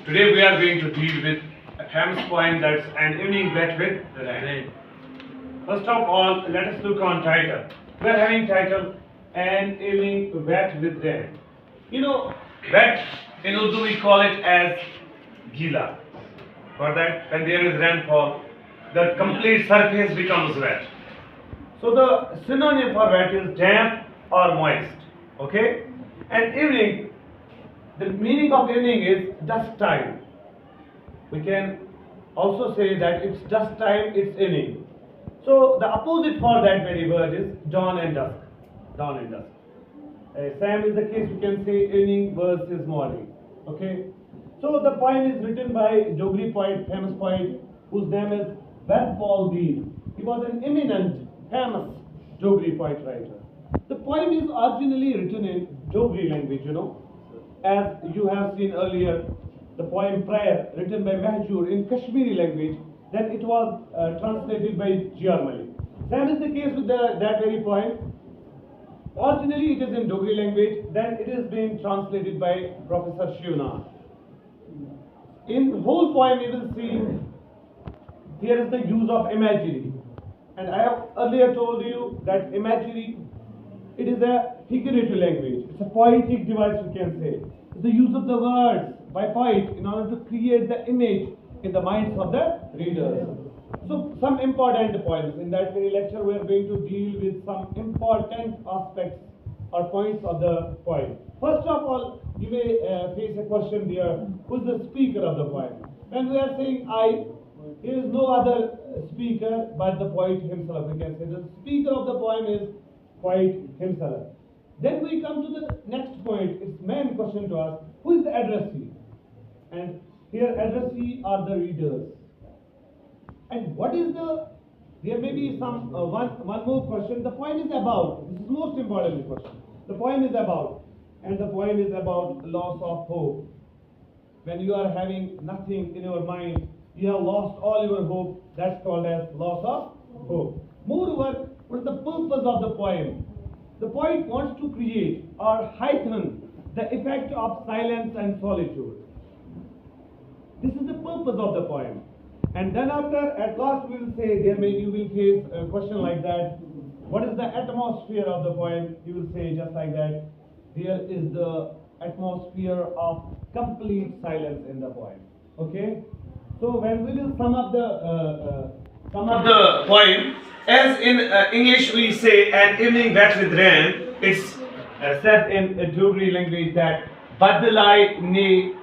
Today we are going to deal with a famous poem that's An Evening Wet with Rain. First of all, let us look on title. We are having title An Evening Wet with Rain. Wet in Urdu we call it as gila. For that, when there is rainfall, the complete surface becomes wet. So the synonym for wet is damp or moist. Okay? And evening, the meaning of evening is dusk time. We can also say that it's dusk time, it's evening. So the opposite for that very word is dawn and dusk. Dawn and dusk. Same is the case, we can say evening versus morning. Okay? So the poem is written by Jogri poet, famous poet, whose name is Vedpal Dir. He was an eminent, famous Jogri poet writer. The poem is originally written in Jogri language, As you have seen earlier, the poem prior, written by Mahjur in Kashmiri language, then it was translated by Germany. Same is the case with that very poem. Originally it is in Dogri language, then it is being translated by Professor Shivnath. In the whole poem you will see there is the use of imagery. And I have earlier told you that imagery, it is a figurative language. It's a poetic device, we can say. It's the use of the words by poet in order to create the image in the minds of the readers. So some important points. In that very lecture we are going to deal with some important aspects or points of the poem. First of all, you may face a question there, who is the speaker of the poem? When we are saying I, there is no other speaker but the poet himself. We can say the speaker of the poem is poet himself. Then we come to the next point. It's main question to us, who is the addressee? And here addressee are the readers. And what is there may be some, one more question. The poem is about, this is most important question. The poem is about, and the poem is about loss of hope. When you are having nothing in your mind, you have lost all your hope, that's called as loss of hope. Moreover, what is the purpose of the poem? The poet wants to create or heighten the effect of silence and solitude. This is the purpose of the poem. And then after, at last we will say, you will face a question like that. What is the atmosphere of the poem? You will say just like that. There is the atmosphere of complete silence in the poem. Okay? So when we will sum up the poem, as in English we say an evening wet with rain, it's said in Dogri language that Badlai ne